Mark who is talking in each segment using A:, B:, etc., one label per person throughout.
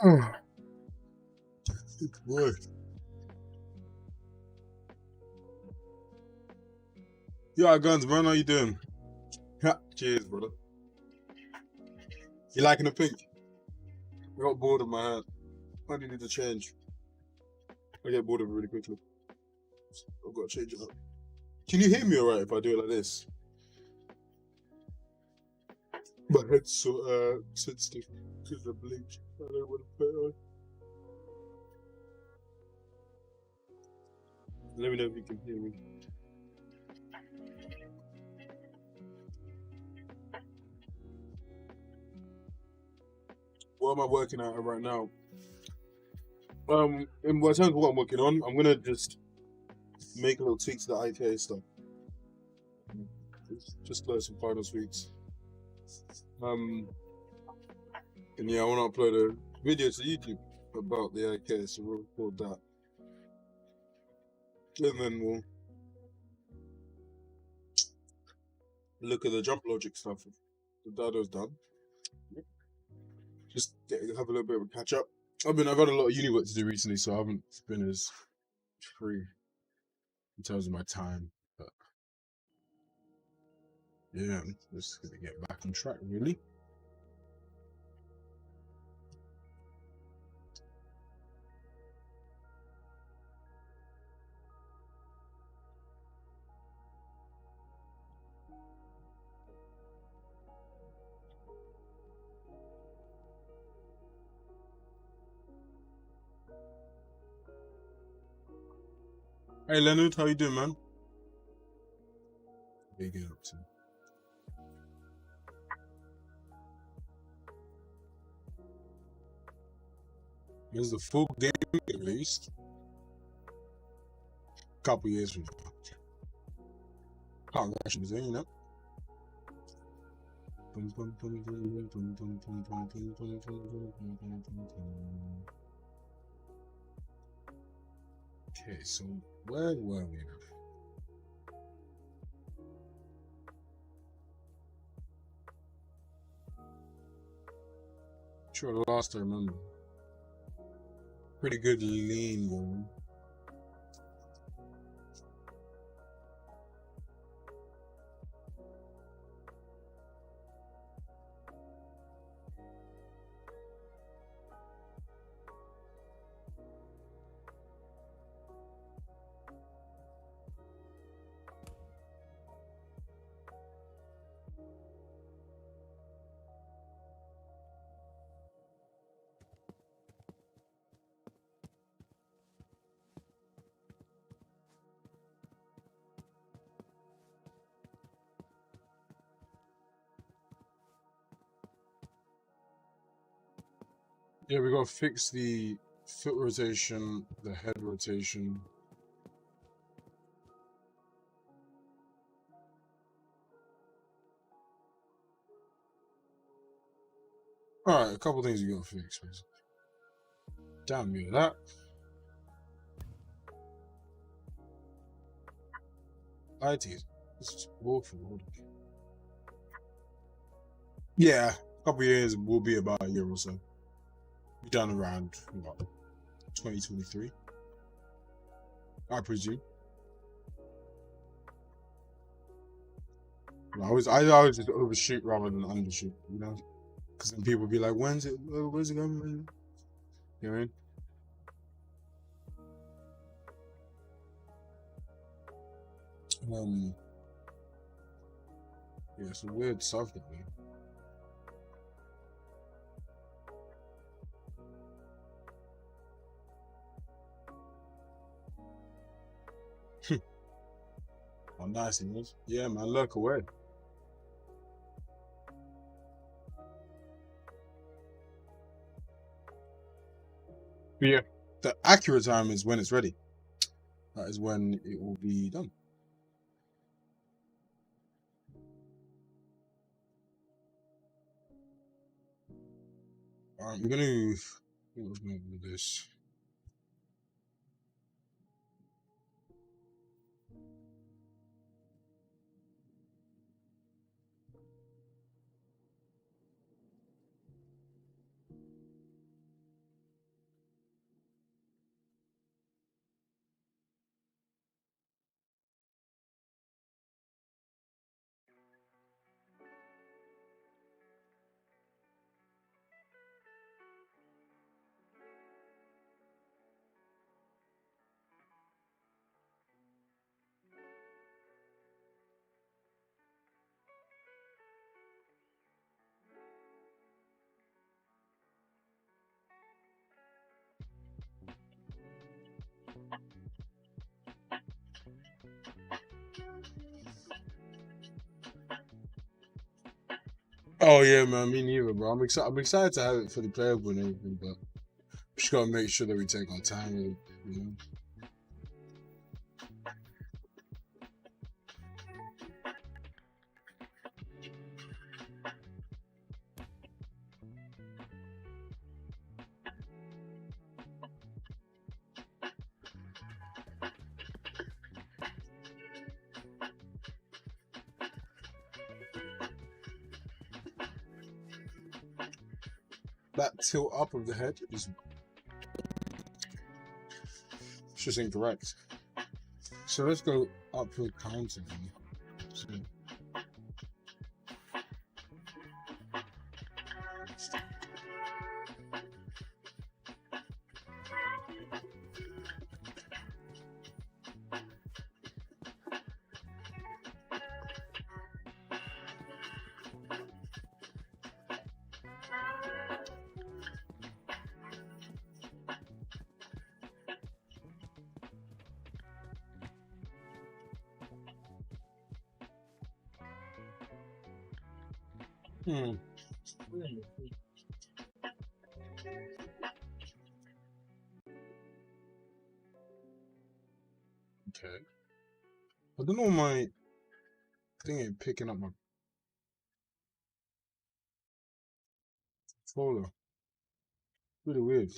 A: Oh, good boy. Yeah, guns, man. How you doing? Ha, cheers, brother. You liking the pink? I got bored of my hat. I needed to change. I get bored of it really quickly. I've got to change it up. Can you hear me alright if I do it like this? My head's so sensitive because of bleach. I don't want to put it on. Let me know if you can hear me. What am I working at right now? In terms of what I'm working on, I'm gonna just make a little tweaks to the IPA stuff. Just close some final tweaks. And yeah, I want to upload a video to YouTube about the IK, so we'll record that. And then we'll look at the jump logic stuff. The Dado's done. Just have a little bit of a catch up. I've had a lot of uni work to do recently, so I haven't been as free in terms of my time. But yeah, I'm just gonna get back on track, really. Hey Leonard, how you doing, man? What are you getting up to? There's the full game at least. Couple years from now. Congratulations, you know. Okay, so where were we now? Sure, the last I remember. Pretty good lean going. Yeah, we gotta fix the foot rotation, the head rotation. Alright, a couple things you gotta fix, basically. Damn you, that. IT. This is awful. Yeah, a couple years will be about a year or so. Be done around what, 2023, I presume. I always just overshoot rather than undershoot, you know, because then people be like, when's it going? You know what I mean? Yeah, some weird stuff that way. Oh, nice, it was. Yeah, man, look away. But yeah, the accurate time is when it's ready. That is when it will be done. I'm gonna do this. Oh yeah, man, me neither, bro. I'm excited to have it fully playable and everything, but we just gotta make sure that we take our time with it, you know. That tilt up of the head is just incorrect. So let's go uphill counter. So, hmm. Okay. I don't know my thing ain't picking up my controller. Really weird.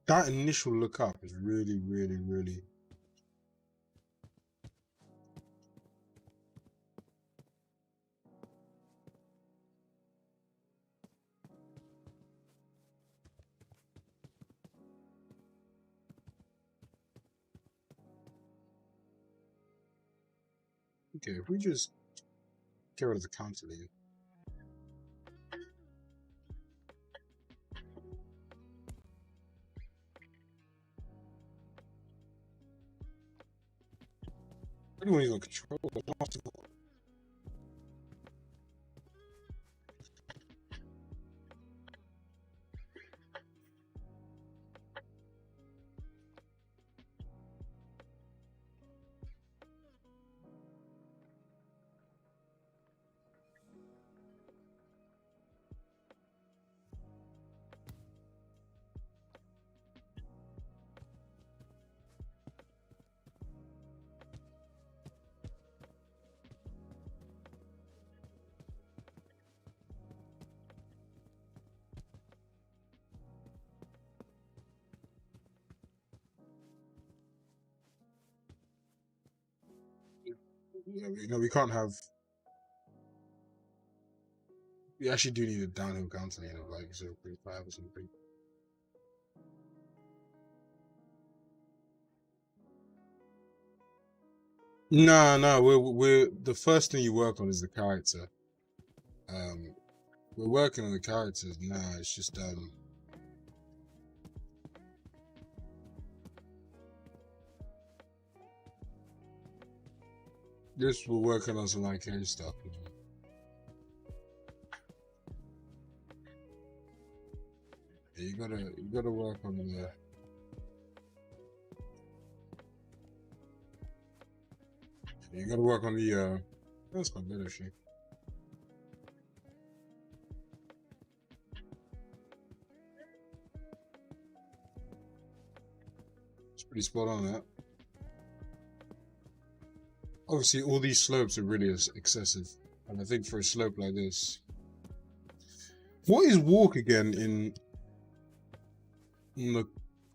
A: That initial look up is really, really, really. Okay, if we just get rid of the counter lead. Anyone even control it. Yeah, we can't have. We actually do need a downhill counter lead of like 0.5 or something. No, we're the first thing you work on is the character. We're working on the characters now. It's just this we're working on some like hair stuff. You know? Yeah, you gotta work on the. You gotta work on the. That's my better shape. It's pretty spot on that. Obviously, all these slopes are really excessive, and I think for a slope like this, what is walk again in the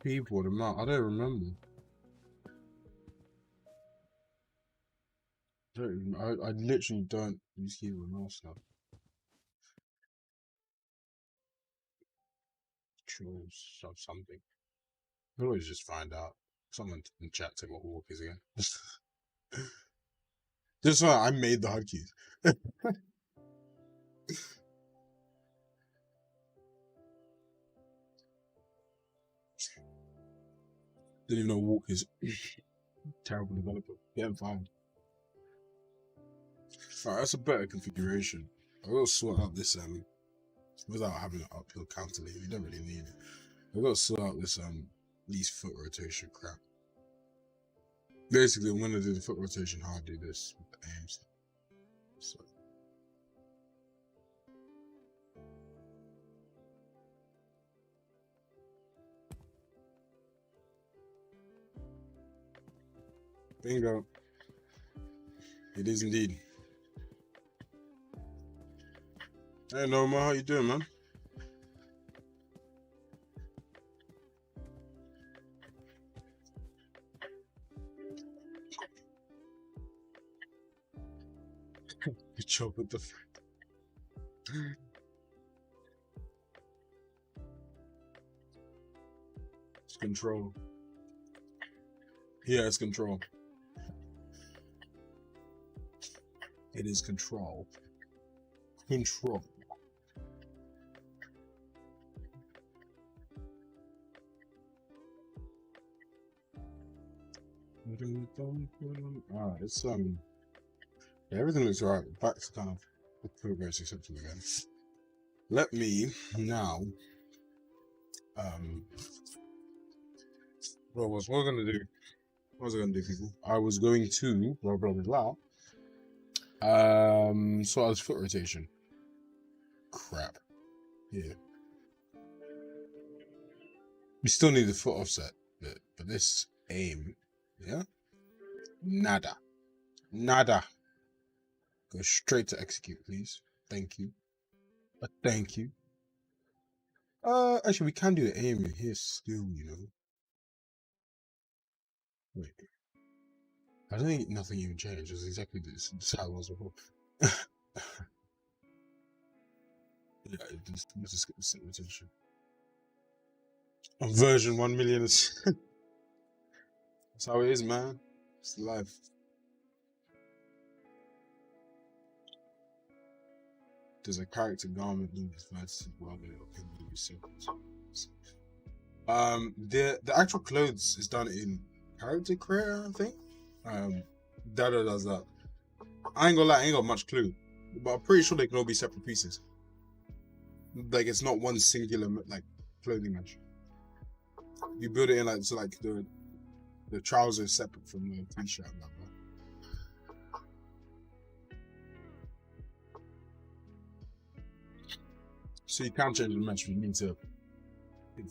A: keyboard? I don't remember. I literally don't use keyboard mouse now. Controls or something. We'll always just find out. Someone in chat tell me what walk is again. Just so I made the hotkeys. Didn't even know walk is. Terrible developer. Yeah, I'm fine. Alright, that's a better configuration. I will sort out this without having an uphill counter lead. You don't really need it. I gotta sort out this these foot rotation crap. Basically, I'm gonna do the foot rotation. How I do this with the aims. So. Bingo. It is indeed. Hey Norma, how you doing, man? Good job with the It's control. Yeah, it's control. It is control. Control. Alright, it's yeah, everything looks alright. Back's kind of the progress acceptable again. Let me now what was I gonna do? What was I gonna do, people? I was going to blah blah blah blah. So I was foot rotation. Crap. Yeah. We still need the foot offset, but this aim, yeah? Nada. Nada. Go straight to execute, please. Thank you. Thank you. Actually, we can do the aim in here still, you know. Wait. I don't think nothing even changed. It was exactly this how it was before. Yeah, let's just get the set rotation. Version 1 million is that's how it is, man. It's life. There's a character garment in this verse well, can be circles. The actual clothes is done in character creator, I think. Dada does that. I ain't gonna lie, I ain't got much clue, but I'm pretty sure they can all be separate pieces. Like it's not one singular like clothing match. You build it in like so like the trousers separate from the t-shirt. Blah, blah. So you can't change the match. You need to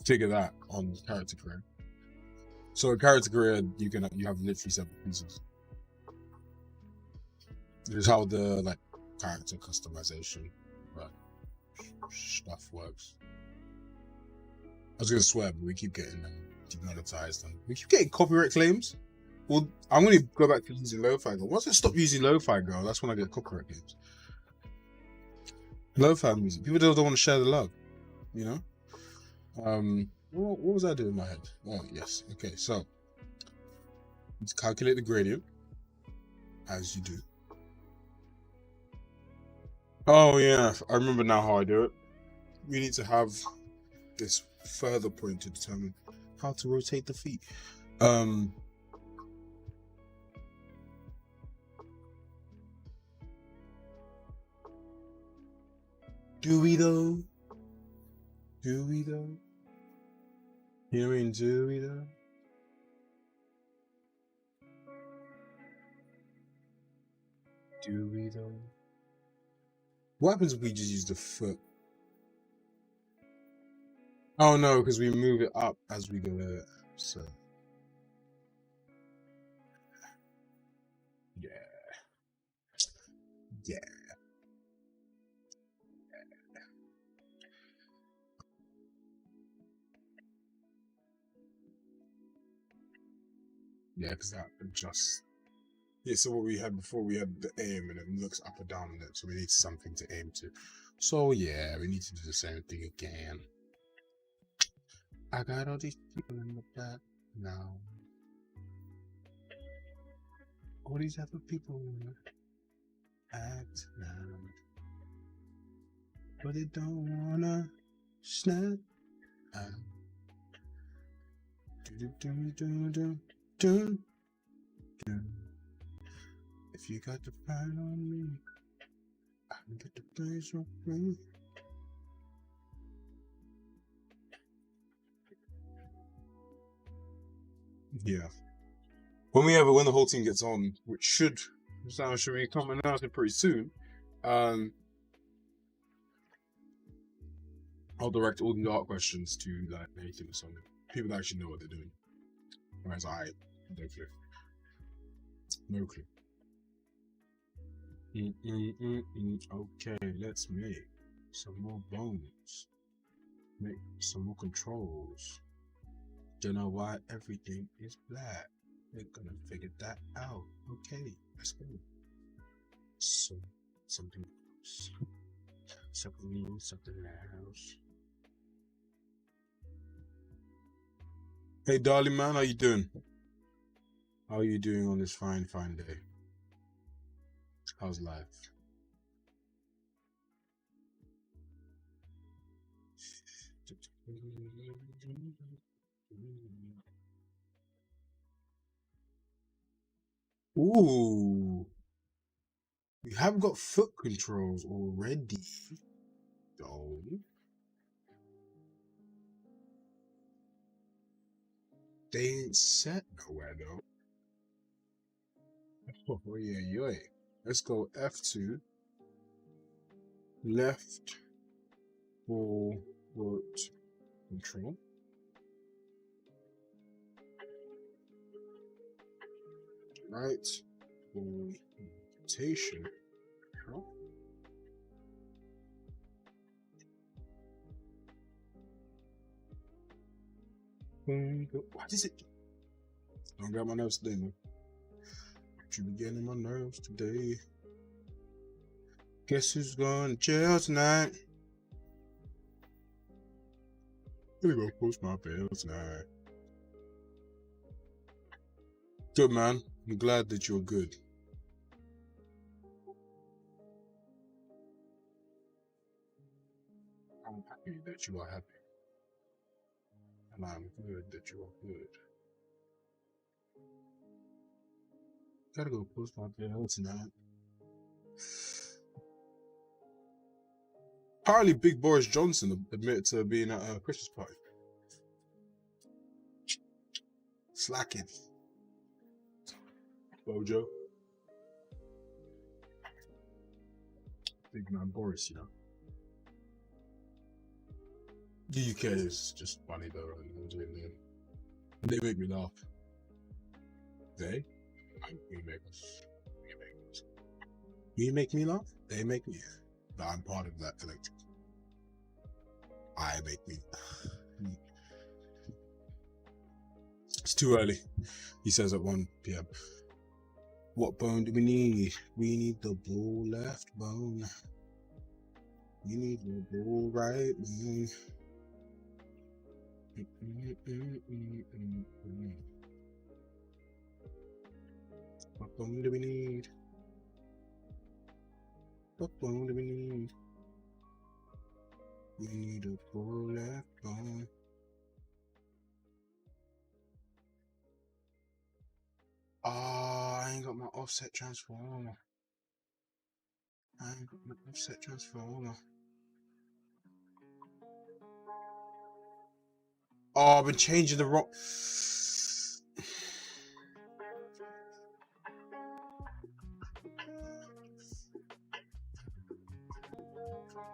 A: figure that on character career. So a character career, you have literally separate pieces. This is how the like character customization stuff works. I was gonna swear, but we keep getting demonetized and we keep getting copyright claims. Well, I'm gonna go back to using Lo-Fi Girl. Once I stop using Lo-Fi Girl, that's when I get copyright claims. Lo-Fi music. People don't want to share the love, you know? What was I doing in my head? Oh, yes. Okay, so let's calculate the gradient as you do. Oh, yeah. I remember now how I do it. We need to have this further point to determine how to rotate the feet. Do we though? Do we though? You know what I mean? Do we though? Do we though? What happens if we just use the foot? Oh no, because we move it up as we go there. So yeah. Yeah. Yeah, because that adjusts. Yeah, so what we had before, we had the aim and it looks up or down on it, so we need something to aim to. So yeah, we need to do the same thing again. I got all these people in the back now. All these other people act now, but they don't wanna snap out. If you got the fire on me, I can get the place on me. Yeah. when the whole team gets on, which should be coming announced pretty soon, I'll direct all the art questions to like anything or something. People that actually know what they're doing. Whereas I no clue. No clue. Okay, let's make some more bones. Make some more controls. Don't know why everything is black. We're gonna figure that out. Okay, let's go. So, something else. Something else. Hey, darling man, how you doing? How are you doing on this fine day? How's life? Ooh, we have got foot controls already. Oh, they ain't set nowhere though. Oh yeah. Let's go F2. Left forward control. Right rotation. What is it? Don't get my nerves today, man. You be getting my nerves today. Guess who's going to jail tonight? Gonna go post my bail tonight. Good, man. I'm glad that you're good. I'm happy that you are happy. And I'm good that you are good. Gotta go post my bail tonight. Apparently, Big Boris Johnson admitted to being at a Christmas party. Slacking. Bojo. Big man Boris, you know. The UK is just funny though. They make me laugh. They? We make us. We make me laugh? They make me. But I'm part of that collective. I make me. It's too early. He says at 1 p.m. What bone do we need? We need the bull left bone. We need the bull right bone. What bone do we need? What bone do we need? We need a bull left bone. I ain't got my offset transformer. Oh, I've been changing the wrong.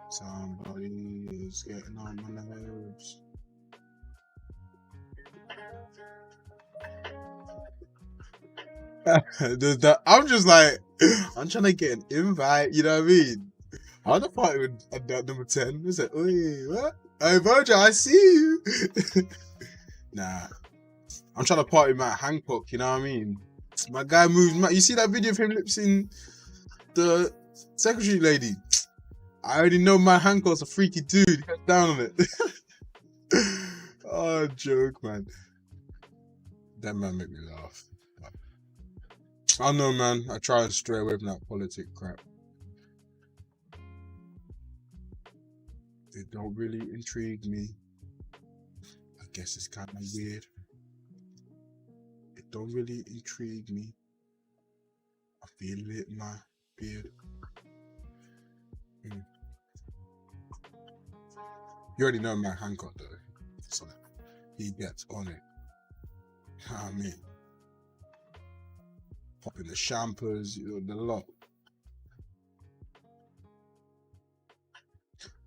A: Somebody is getting on my nerves. I'm just like, I'm trying to get an invite, you know what I mean? How the party with number 10? It's like, oi, what? Hey, Virgil, I see you. Nah. I'm trying to party with Matt Hancock, you know what I mean? My guy moves. You see that video of him lip-syncing the secretary lady? I already know Matt Hancock's a freaky dude. Get down on it. Oh, joke, man. That man make me laugh. I know, man. I try and stray away from that politic crap. They don't really intrigue me. I guess it's kind of weird. It don't really intrigue me. I feel it in my beard. You already know Matt Hancock, though. So he gets on it. I mean, pop in the shampers, you know, the lot.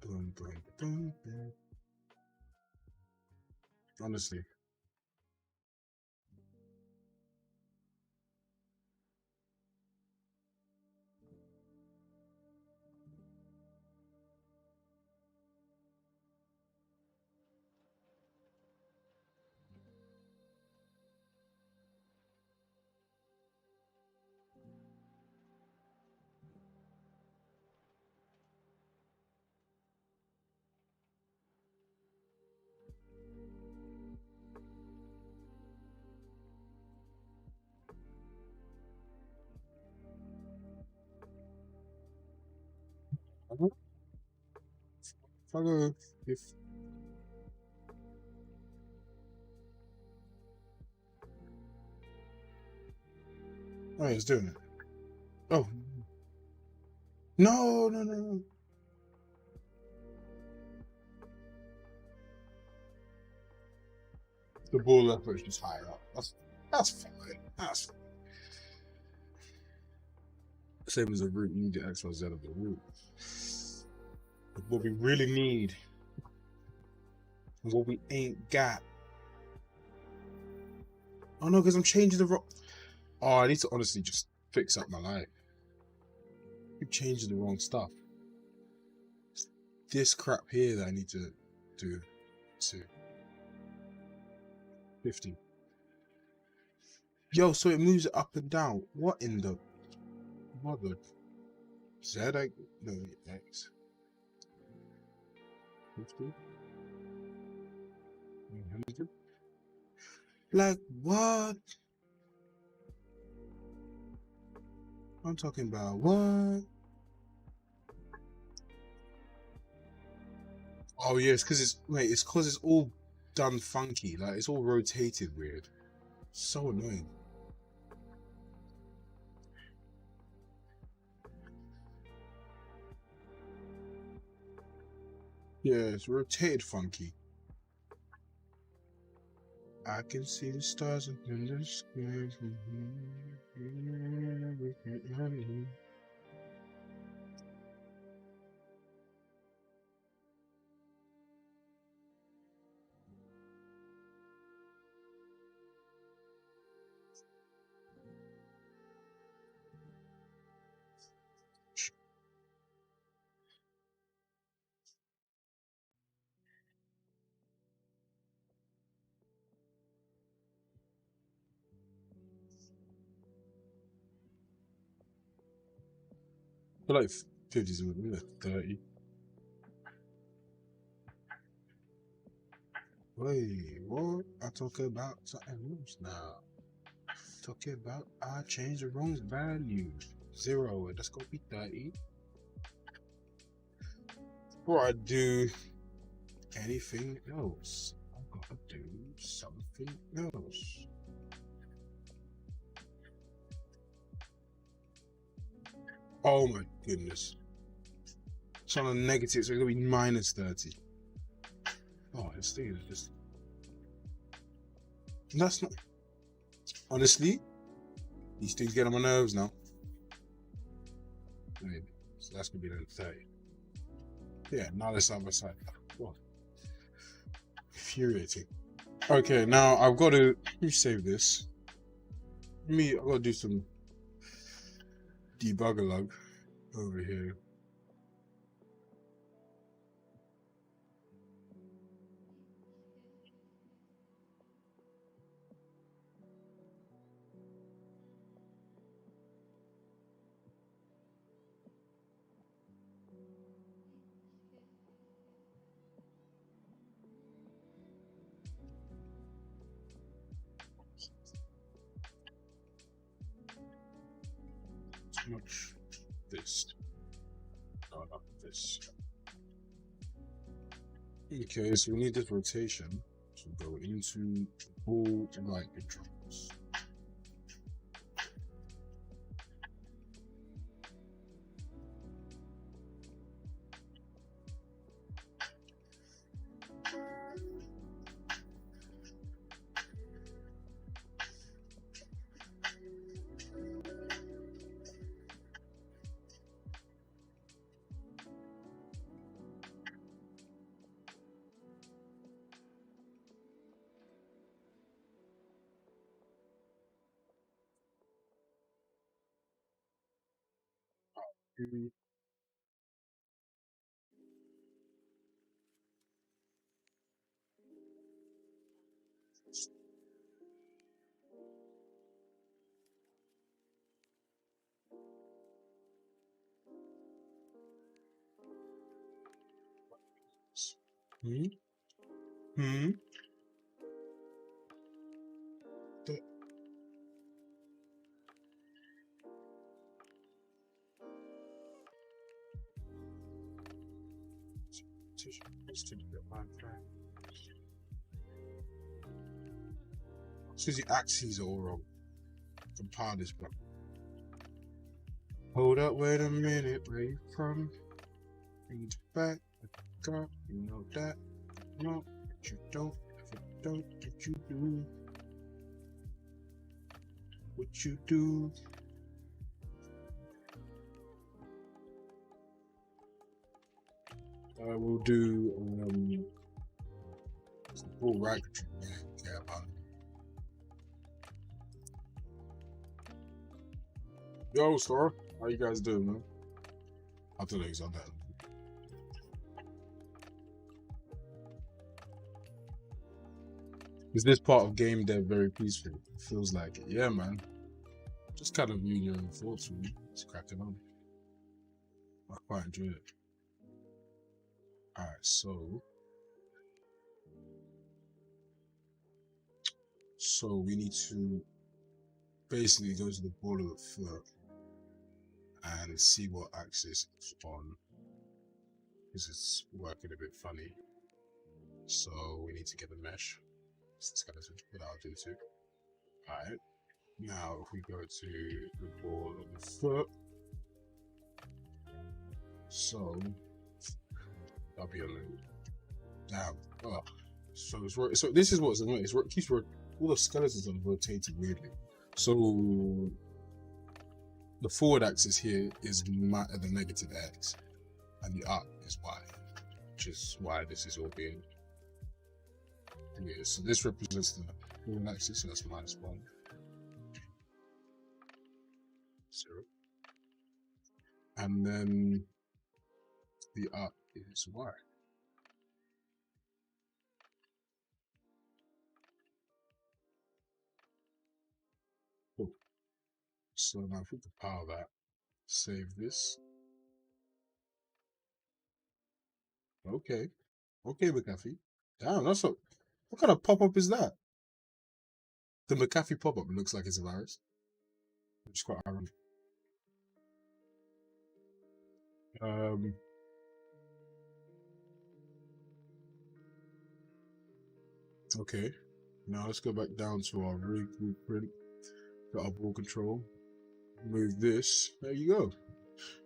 A: Boom, boom, boom, boom. Honestly. Follow if oh, he's doing it. Oh no, no, no, no. The ball left is just higher up. That's fine. That's fine. Same as the root. You need the X, Y, Z of the root. But what we really need, and what we ain't got. Oh no, because I'm changing the wrong. Oh, I need to honestly just fix up my life. I'm changing the wrong stuff. This crap here that I need to do to 50. Yo, so it moves it up and down. What in the mother? Z? No, X. 50. 100. Like what? I'm talking about what? Oh yeah, it's because it's all done funky. Like it's all rotated weird. So annoying. Yeah, it's rotated funky. I can see the stars in the sky. I feel like 50s and 30. Wait, what? I talk about something else now. Talking about I changed the wrong value. 0. Let's go be 30. Before I do anything else, I gotta do something else. Oh my goodness. It's on a negative, so it's gonna be minus 30. Oh, this thing is just. That's not. Honestly, these things get on my nerves now. Maybe. So that's gonna be the 30. Yeah, now they're side by side. What? Infuriating. Okay, now I've got to. Let me save this. I've got to do some debugger log over here. Too much this. No, not this. Okay, so we need this rotation to go into full right controls. Mm. Hmm? Hmm? The- Says the axes are all wrong. Compile this, bro. Hold up, wait a minute, where you from? Bring it back, God, you know that. No, but you don't. If you don't, what you do? What you do? We'll do full right control. Yeah, care about it. Yo, Star, how you guys doing, man? I'll tell you on that. Is this part of game dev very peaceful? Feels like it. Yeah, man. Just kind of viewing your own thoughts, really. It's cracking on. I quite enjoy it. Alright, so we need to basically go to the ball of the foot and see what axis it's on. This is working a bit funny. So we need to get the mesh. This kind of what I'll do too. Alright. Now if we go to the ball of the foot. So that'll be a little damn. Oh. So this is what's annoying. It keeps all the skeletons are rotating weirdly. So the forward axis here is the negative x, and the up is y, which is why this is all being weird. So this represents the forward axis, so that's -1, 0, and then the up is y. Cool. So now if we compile that, save this. Okay. Okay, McAfee. Damn, that's what kind of pop-up is that? The McAfee pop-up looks like it's a virus, which is quite ironic. Okay. Now let's go back down to our rig blueprint. Got our ball control. Move this. There you go.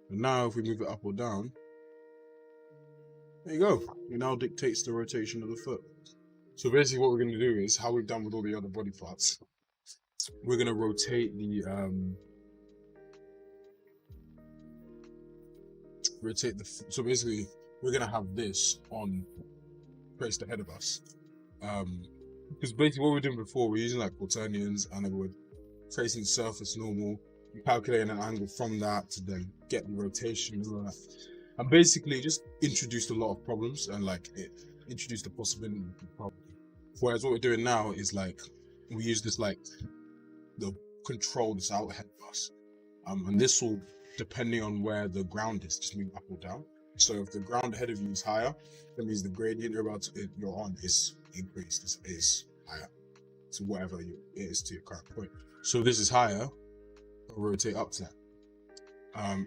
A: And now if we move it up or down, there you go. It now dictates the rotation of the foot. So basically what we're going to do is, how we've done with all the other body parts, we're going to rotate the so basically we're going to have this on placed ahead of us. Because basically what we're doing before, we're using like quaternions, and then we're tracing surface normal, calculating an angle from that to then get the rotation and all that. And basically just introduced a lot of problems, and like it introduced the possibility of problem. Whereas what we're doing now is like we use this like the control that's out ahead of us. And this will, depending on where the ground is, just move up or down. So if the ground ahead of you is higher, that means the gradient you're on is increased, is higher to whatever it is to your current point. So if this is higher, it'll rotate up to that.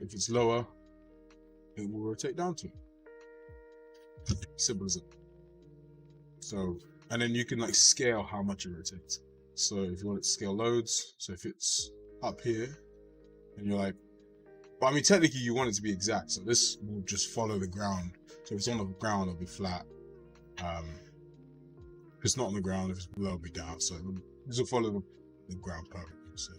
A: If it's lower, it will rotate down to it. Simple as it. So, and then you can like scale how much it rotates. So if you want it to scale loads, so if it's up here, and you're like, but I mean, technically you want it to be exact. So this will just follow the ground. So if it's on the ground, it'll be flat. If it's not on the ground, if it's below, it'll be down. So this will follow the ground perfectly. So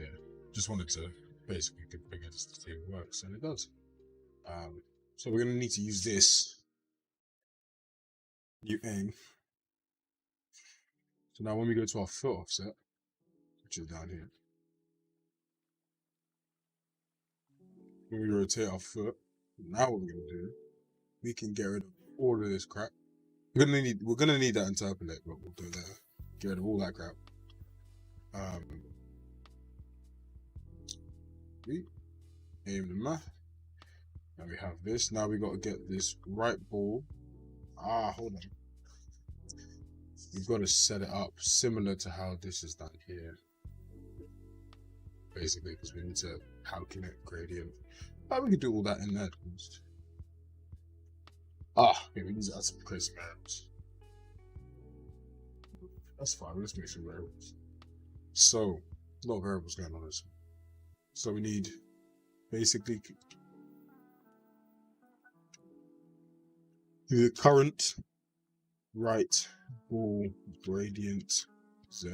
A: yeah, just wanted to basically configure this to see if it works, and it does. So we're going to need to use this new aim. So now when we go to our foot offset, which is down here, when we rotate our foot, now what we're gonna do, we can get rid of all of this crap. We're gonna need that interpolate, but we'll do that. Get rid of all that crap. We aim the math. Now we have this. Now we got to get this right ball. Hold on. We've got to set it up similar to how this is done here. Basically, because we need to calculate gradient. But we could do all that in there. Okay, we need to add some crazy variables. That's fine. Let's make some variables. So, a lot of variables going on this. So we need basically the current right ball gradient Z.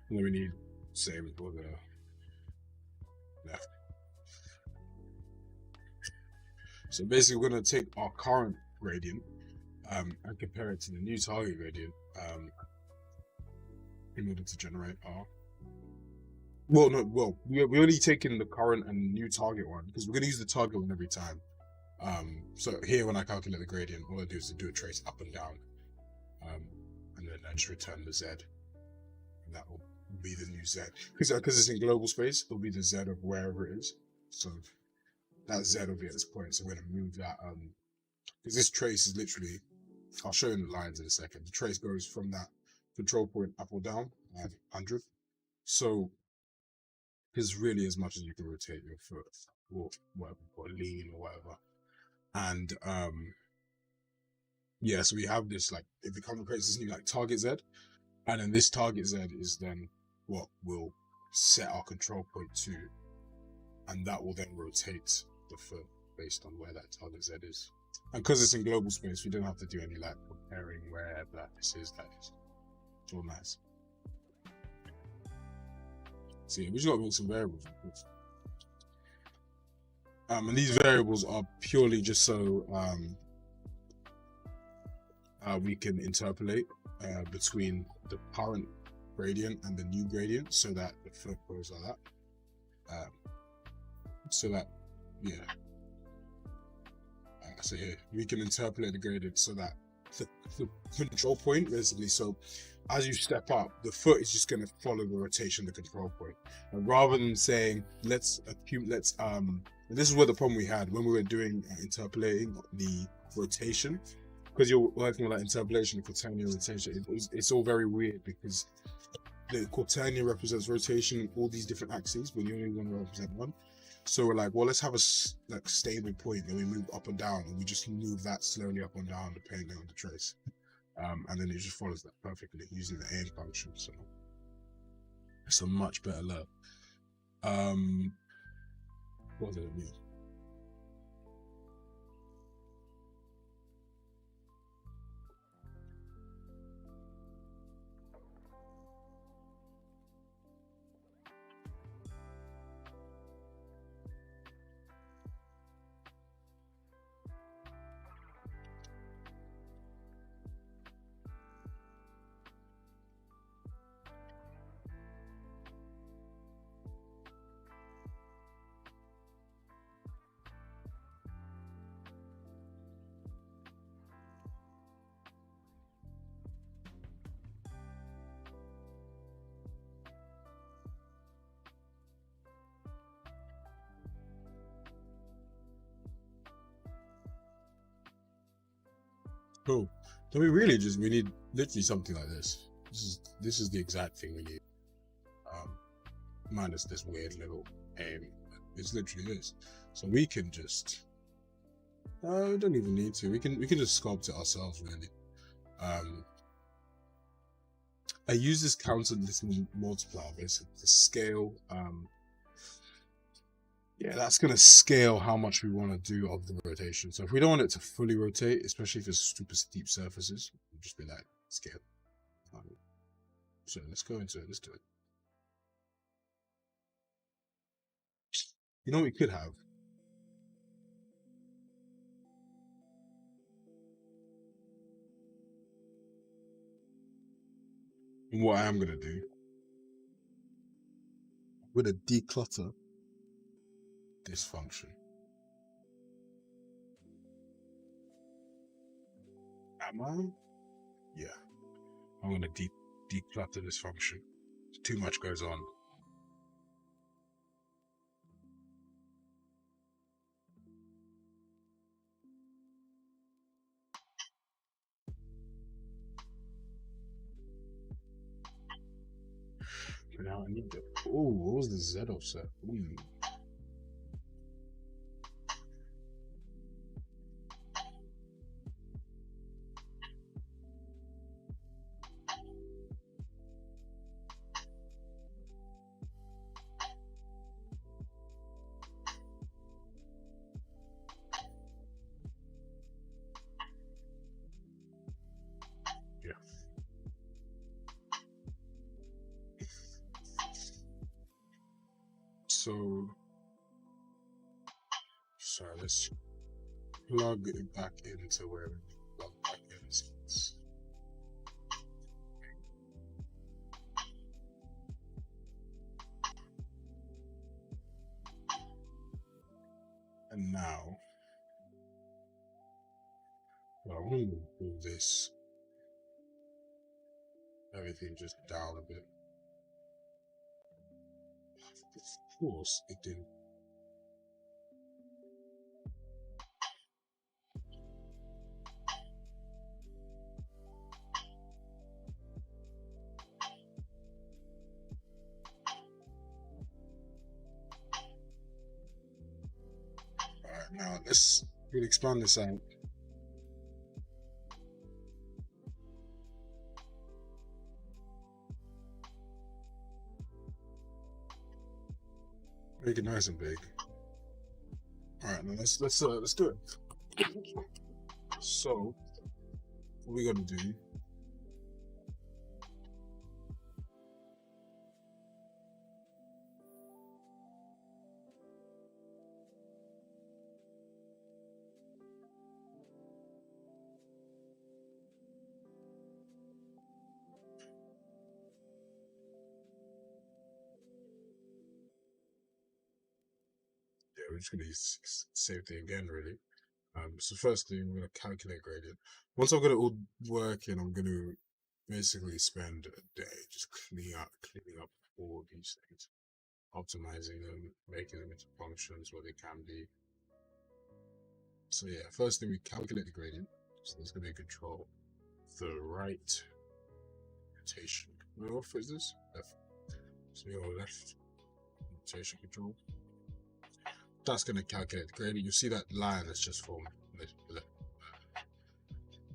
A: And then we need same for the left. So basically we're going to take our current gradient and compare it to the new target gradient in order to generate our... we're only taking the current and new target one because we're going to use the target one every time. So here when I calculate the gradient, all I do is to do a trace up and down, and then I just return the Z, and that will be the new Z. Because it's in global space, it'll be the Z of wherever it is. So that Z will be at this point. So we're going to move that, because this trace is literally, I'll show you in the lines in a second. The trace goes from that control point up or down at 100. So it's really as much as you can rotate your foot or whatever, or lean or whatever. And yeah, so we have this, like, it creates this new like target Z, and then this target Z is then what we'll set our control point to, and that will then rotate the foot based on where that target Z is. And because it's in global space, we don't have to do any like comparing where this is. It's all nice. So yeah, we just got to make some variables. And these variables are purely just so we can interpolate between the current gradient and the new gradient, so that the foot goes like that. So that, yeah. So here we can interpolate the gradient so that the control point basically. So as you step up, the foot is just going to follow the rotation of the control point, and rather than saying let's this is what the problem we had when we were doing interpolating the rotation, because you're working with that interpolation of quaternion rotation. It's all very weird because the quaternion represents rotation in all these different axes when you only want to represent one. So we're like, well, let's have a stable point, and we move up and down, and we just move that slowly up and down depending on the trace. And then it just follows that perfectly using the aim function. So it's a much better look. What does it mean? Cool. So we need literally something like this. This is the exact thing we need. Minus this weird little aim. It's literally this. So we can just we don't even need to. We can just sculpt it ourselves really. I use this counter multiplier basically to scale. Yeah, that's going to scale how much we want to do of the rotation. So if we don't want it to fully rotate, especially if it's super steep surfaces, we'll just be like, scale. So let's go into it. Let's do it. You know what we could have? What I am gonna do, I'm gonna declutter this function. Am I? Yeah. I'm gonna declutter this function. Too much goes on. Now I need the. Oh, what was the Z offset? Ooh. Yeah. So, sorry, let's plug it back into where we plug back in. And now, well, I want to move this, everything just down a bit. Of course, it didn't. Alright, now let's really expand this out. Make it nice and big. Alright, now let's do it. So, what we're gonna do. Yeah, we're just gonna use the same thing again, really. So firstly, I'm gonna calculate gradient. Once I've got it all working, I'm gonna basically spend a day just cleaning up all these things, optimizing them, making them into functions where they can be. So yeah, first thing we calculate the gradient. So there's gonna be a control. The right rotation. What is this? Left. So your left rotation control. That's gonna calculate the gradient. You see that line that's just formed.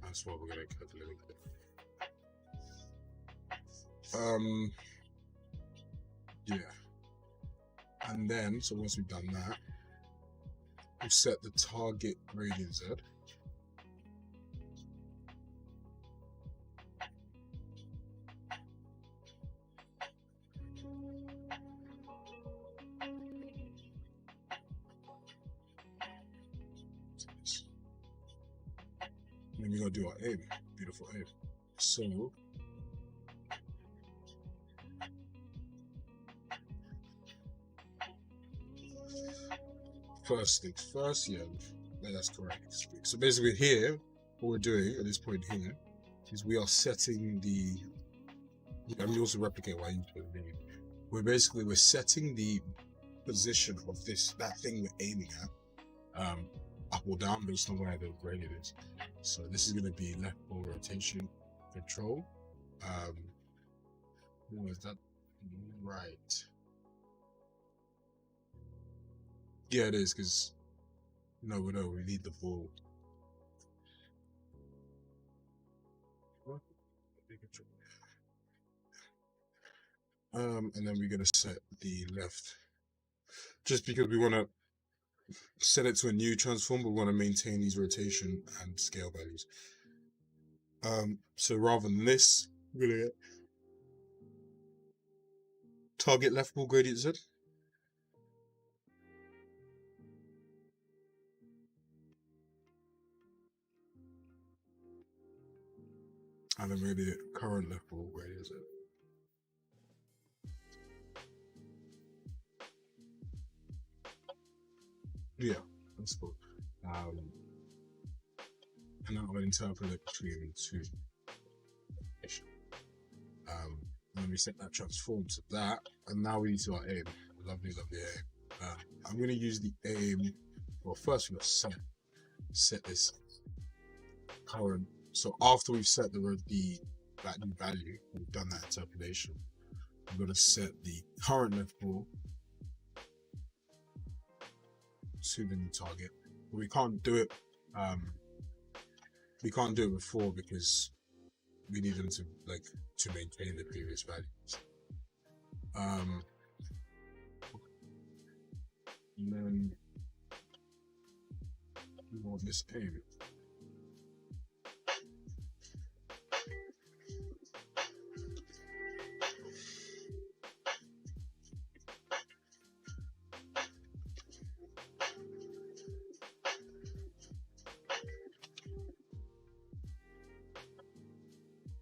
A: That's what we're gonna calculate. Yeah. And then, so once we've done that, we set the target gradient Z. And then we're gonna do our aim. Beautiful aim. So first things first, yeah, that's correct. So basically here, what we're doing at this point here is we are setting the, let me also replicate why you put it. We're setting the position of that thing we're aiming at, up or down based on where the gradient is. So this is gonna be left pole rotation control. Was that right? Yeah, it is, because no, we need the ball. And then we're gonna set the left, just because we want to set it to a new transform, but we want to maintain these rotation and scale values. So rather than this, we're gonna get target left ball gradient Z. And then maybe the current level, where is it? Yeah, that's cool. And then I'll interpolate between two. And then we set that transform to that, and now we need to our aim. Lovely, lovely aim. I'm going to use the aim. Well, first we're going to set this current. So after we've set the that new value, we've done that interpolation. I'm going to set the current level to the new target. But we can't do it. We can't do it before because we need them to maintain the previous values. And then we want this aim.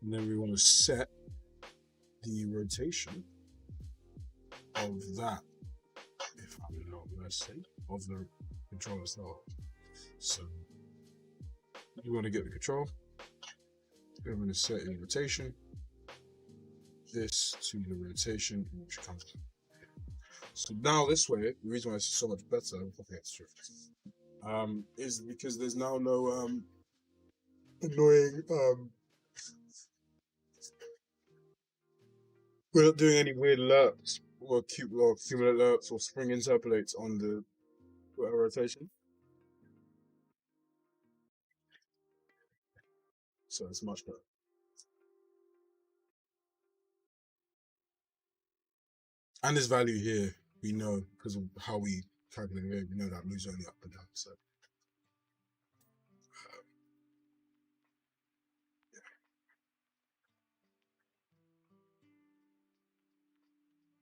A: And then we want to set the rotation of that, if I'm not going to say, of the controller style. So you want to get the control. I'm going to set in rotation. This to the rotation, which comes. So now this way, the reason why it's so much better, is because there's now no annoying we're not doing any weird alerts or cumulative alerts or spring interpolates on the rotation. So it's much better. And this value here, we know because of how we calculate it, we know that moves only up and down. So yeah.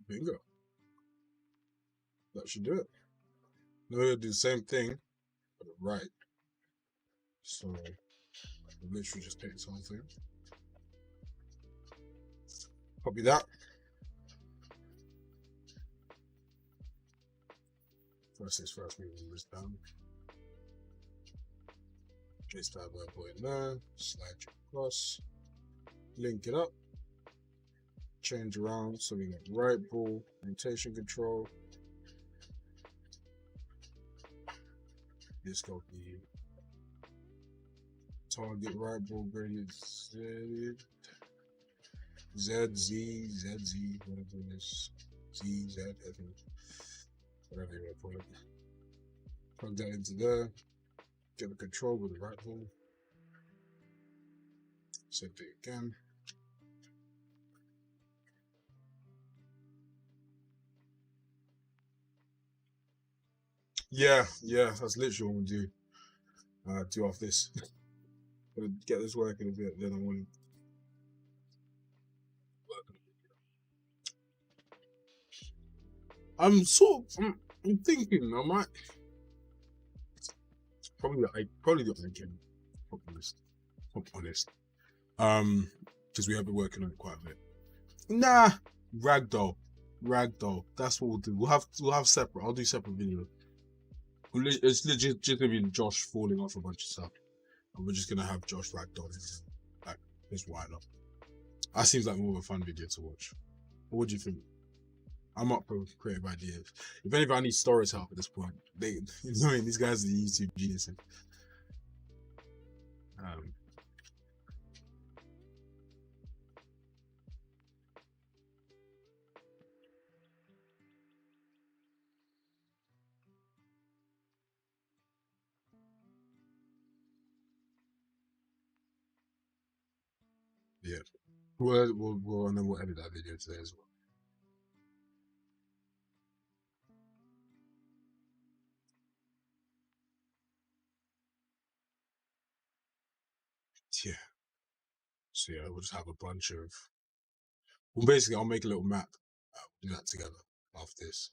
A: Bingo. That should do it. Now we'll do the same thing, but right. So we'll literally just take this whole thing. Copy that. First things first, we move this down. Place that web point there, slide it across, link it up, change around so we get right ball, rotation control. This got the target right ball gradient ZZ, whatever it is, ZZ, whatever you want to put it. Plug that into there, get the control with the right ball. Same thing again. Yeah, that's literally what we'll do off this. Gonna get this working a bit, then I want to I'm thinking I might probably the icon, honest. Because we have been working on it quite a bit. Nah, ragdoll. That's what we'll do. We'll have separate. I'll do separate video. It's legit just gonna be Josh falling off a bunch of stuff, and we're just gonna have Josh ragdoll. Like, just why not? That seems like more of a fun video to watch. What do you think? I'm up for creative ideas. If anything, I need stories help at this point. You know, these guys are the YouTube geniuses. Yeah. And then we'll edit that video today as well. Yeah. So yeah, we'll just have a bunch of. Well, basically, I'll make a little map. Do that together after this,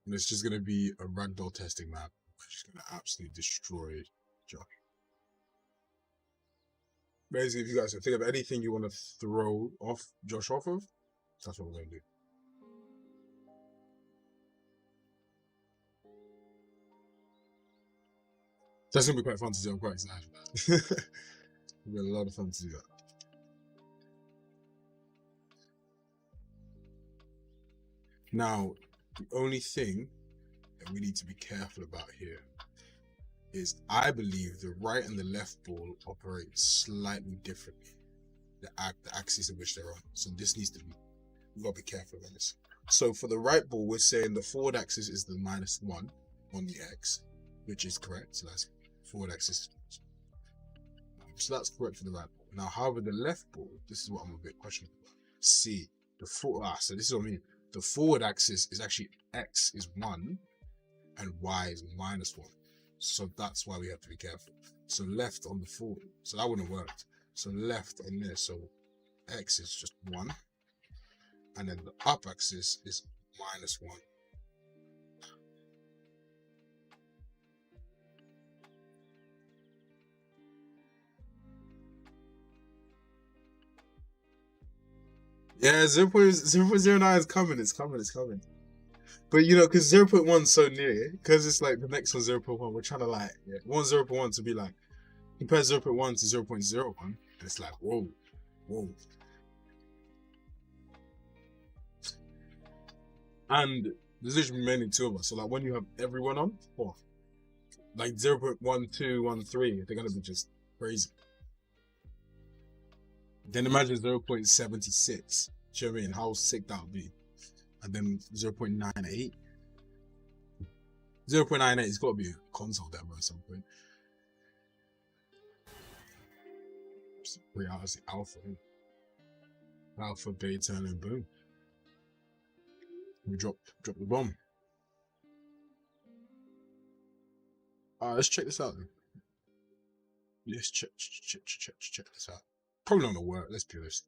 A: and it's just gonna be a ragdoll testing map. Which is gonna absolutely destroy Josh. Basically, if you guys can think of anything you want to throw off Josh off of, that's what we're gonna do. That's gonna be quite fun to do. I'm quite excited for that. It'll be a lot of fun to do that. Now, the only thing that we need to be careful about here is I believe the right and the left ball operate slightly differently. The axis in which they're on. So this needs to be, we've got to be careful on this. So for the right ball, we're saying the forward axis is the -1 on the x, which is correct. So that's forward axis. So that's correct for the right ball. Now, however, the left ball, this is what I'm a bit questionable about. See, so this is what I mean. The forward axis is actually x is 1 and y is -1. So that's why we have to be careful. So left on the forward. So that wouldn't have worked. So left on this. So x is just 1. And then the up axis is -1. Yeah, 0.09 is coming. It's coming. But you know, because 0.1 is so near, because it's like the next one 0.1, we're trying to like, yeah, 0.1 to be like, compare 0.1 to 0.01, and it's like, whoa. And there's literally mainly two of us. So like when you have everyone on, like 0.1213, they're gonna be just crazy. Then imagine 0.76. Do you know what I mean? How sick that would be. And then 0.98. 0.98 has got to be a console demo at some point. Reality alpha. Alpha, beta, and then boom. We drop the bomb. Let's check this out then. Let's check this out. Probably not gonna work, let's be honest.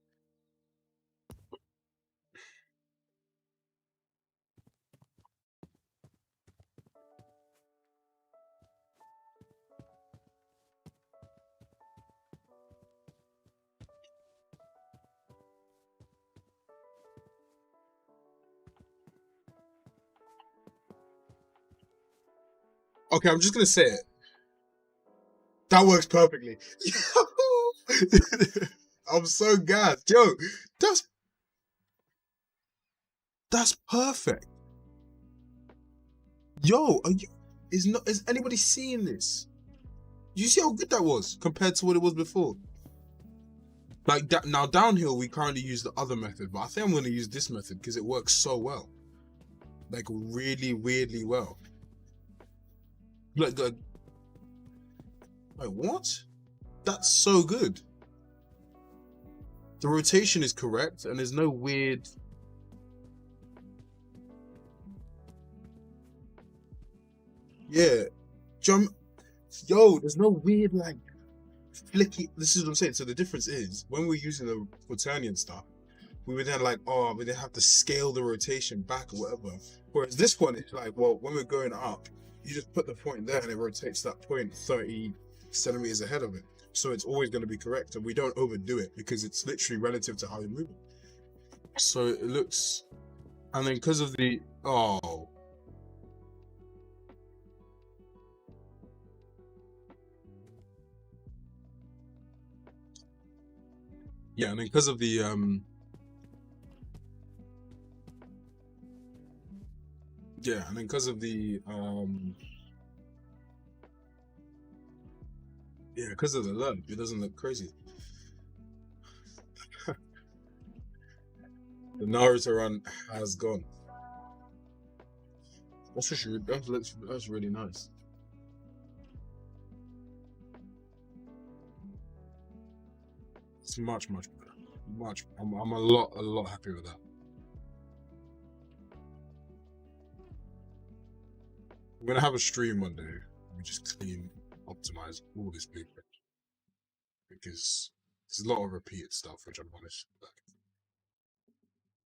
A: Okay, I'm just gonna say it. That works perfectly. I'm so gassed. Yo, that's perfect. Yo, is anybody seeing this? You see how good that was compared to what it was before? Like that now downhill we currently use the other method, but I think I'm gonna use this method because it works so well. Like really weirdly well. Like what? That's so good. The rotation is correct and there's no weird. Yeah. Yo, there's no weird like flicky. This is what I'm saying. So the difference is when we're using the quaternion stuff, we would then like, we then have to scale the rotation back or whatever. Whereas this one, it's like, well, when we're going up, you just put the point there and it rotates that point 30 centimeters ahead of it. So it's always going to be correct and we don't overdo it because it's literally relative to how you move it. So it looks, and then because of the, yeah, and then because of the, yeah, and then because of the, yeah, because of the lump, it doesn't look crazy. The Naruto run has gone. That's really nice. It's much better. I'm a lot happier with that. I'm gonna have a stream one day. We just optimize all this blueprint because there's a lot of repeated stuff, which I'm honest.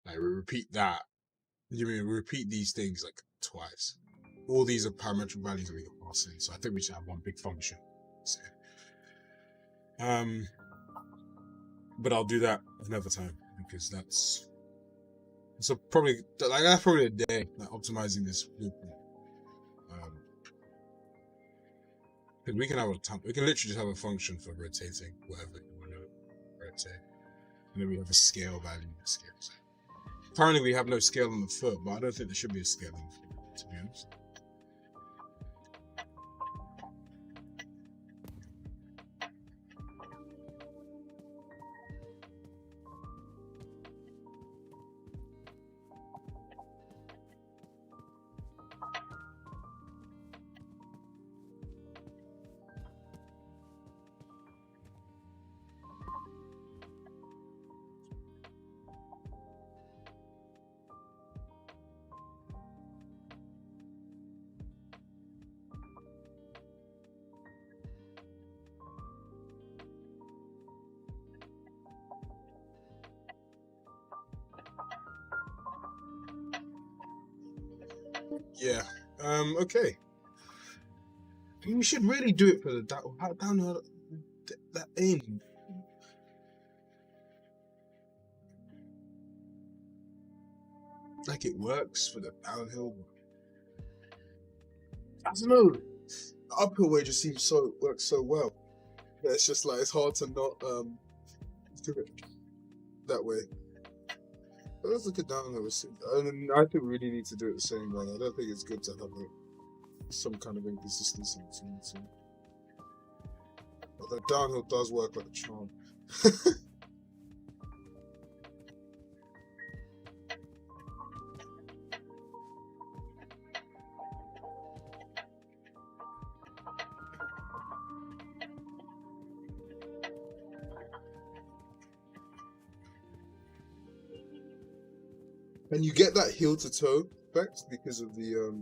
A: Like we repeat that. You mean we repeat these things like twice? All these are parametric values that we can pass in. So I think we should have one big function. So, but I'll do that another time because that's probably a day, like optimizing this blueprint. Because we can literally just have a function for rotating whatever you want to rotate, and then we have a scale value that scales. Currently, we have no scale on the foot, but I don't think there should be a scale on the foot, to be honest. Yeah. Okay. We should really do it for the downhill. That aim. Like it works for the downhill. I don't know. The uphill way just seems works so well. But it's just like it's hard to not do it that way. But let's look at downhill. I think we really need to do it the same way. I don't think it's good to have some kind of inconsistency between the two. Although downhill does work like a charm. And you get that heel to toe effect because of the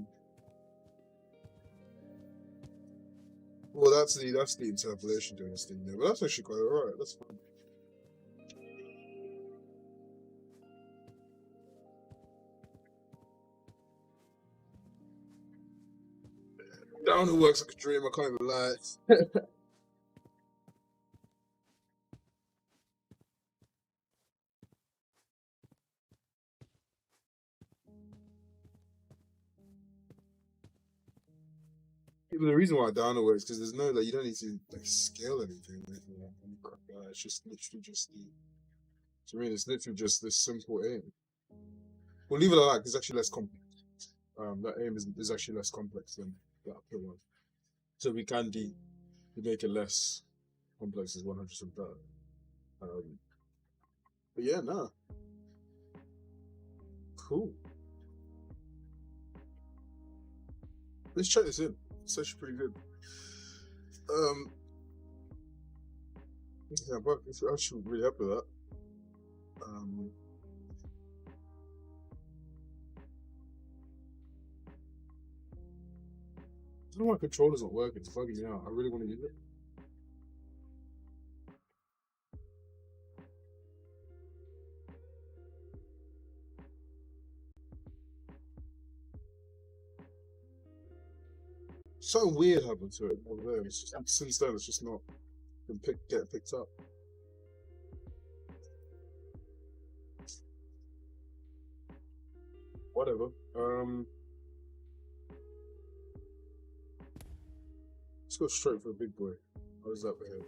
A: well, that's the interpolation doing this thing there, but that's actually quite alright. That's fine. Downhill works like a dream. I can't even lie. The reason why downhill works because there's no you don't need to scale anything. It's just literally just the. To me, it's literally just this simple aim. We'll leave it like that. It's actually less complex. That aim is actually less complex than that uphill one. So we can make it less complex as 100% better. But yeah, nah. Cool. Let's check this in. It's actually pretty good. Yeah, but I'm actually really happy with that. I don't know why controller's not working. It's bugging me out. I really want to use it. Something weird happened to it over there. It's just, since then, it's just not been getting picked up. Whatever. Let's go straight for the big boy. How does that behave?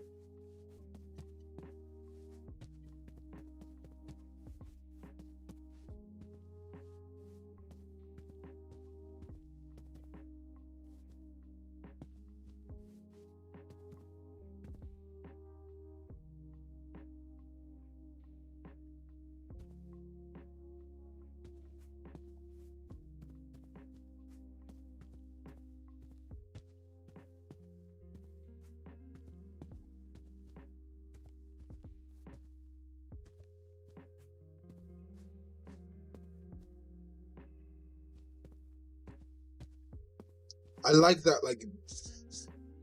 A: I like that,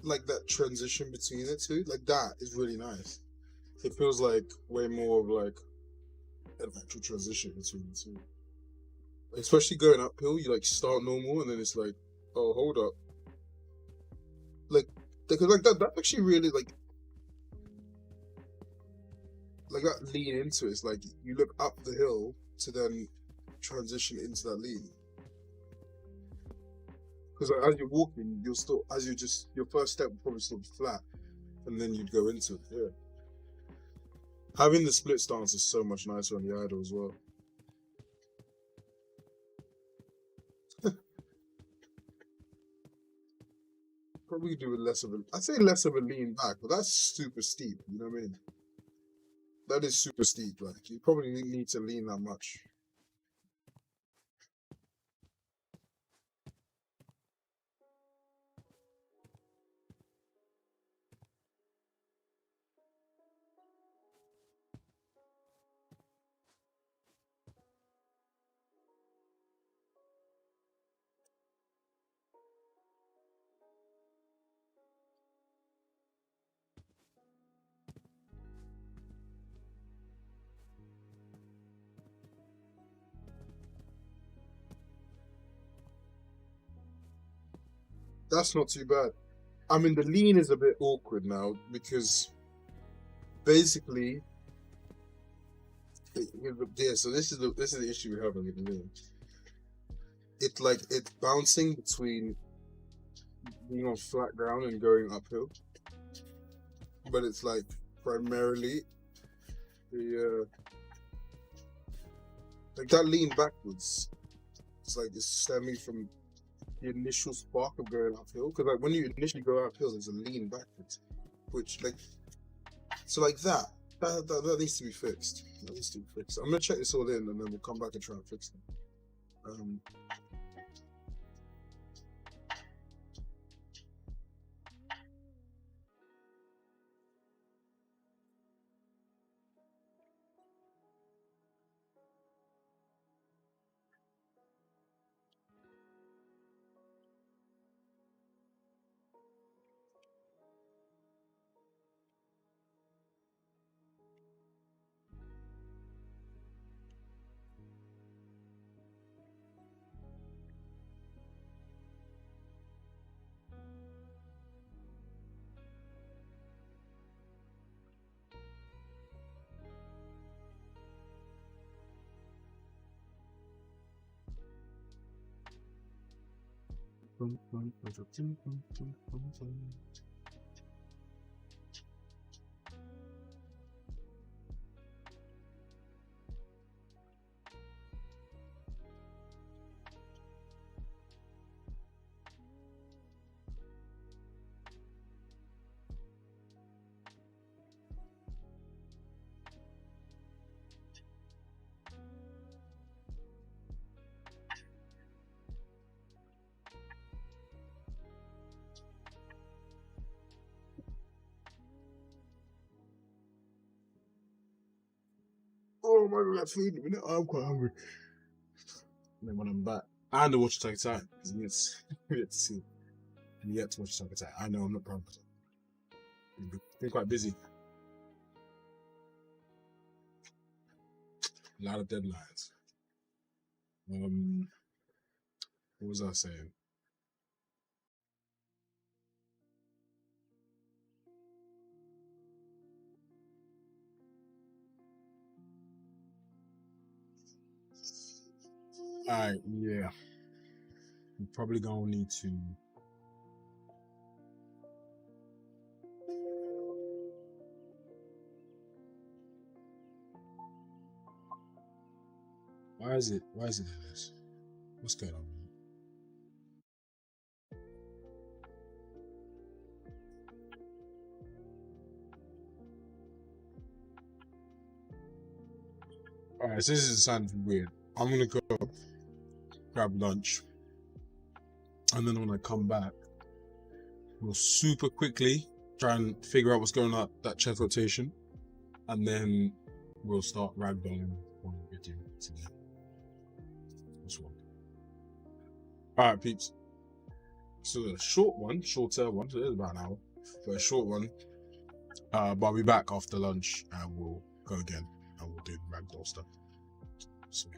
A: like that transition between the two. Like that is really nice. It feels like way more of like an actual transition between the two. Especially going uphill, you start normal and then it's like, oh, hold up. Like, because that actually really like that lean into it. It's like you look up the hill to then transition into that lean. Because like, as you're walking, you'll still, as you just, your first step will probably still be flat, and then you'd go into it. Yeah. Having the split stance is so much nicer on the idle as well. Probably do with less of a, I'd say less of a lean back, but that's super steep. You know what I mean? That is super steep. Like you probably need to lean that much. That's not too bad. I mean, the lean is a bit awkward now because basically, yeah. So this is the issue we're having with the lean. It's like it's bouncing between being on flat ground and going uphill, but it's like primarily the like that lean backwards. It's like it's stemming from the initial spark of going uphill, because like when you initially go uphill, there's a lean backwards, which like so like that needs to be fixed. That needs to be fixed. I'm gonna check this all in, and then we'll come back and try and fix it. Oh my god, that food! I'm quite hungry. And then when I'm back, and to watch Attack on Titan because we get to see. And yet to watch Attack on Titan. I know I'm not proud of it. Been quite busy. A lot of deadlines. What was I saying? Alright, yeah. We're probably gonna need to. Why is it like this? What's going on? Alright, so this is sounding weird. I'm gonna go grab lunch, and then when I come back, we'll super quickly try and figure out what's going on that chest rotation, and then we'll start ragdolling on the video today. This one. Alright, peeps. So the shorter one, so it is about an hour, but a short one. But I'll be back after lunch and we'll go again and we'll do the ragdoll stuff. So,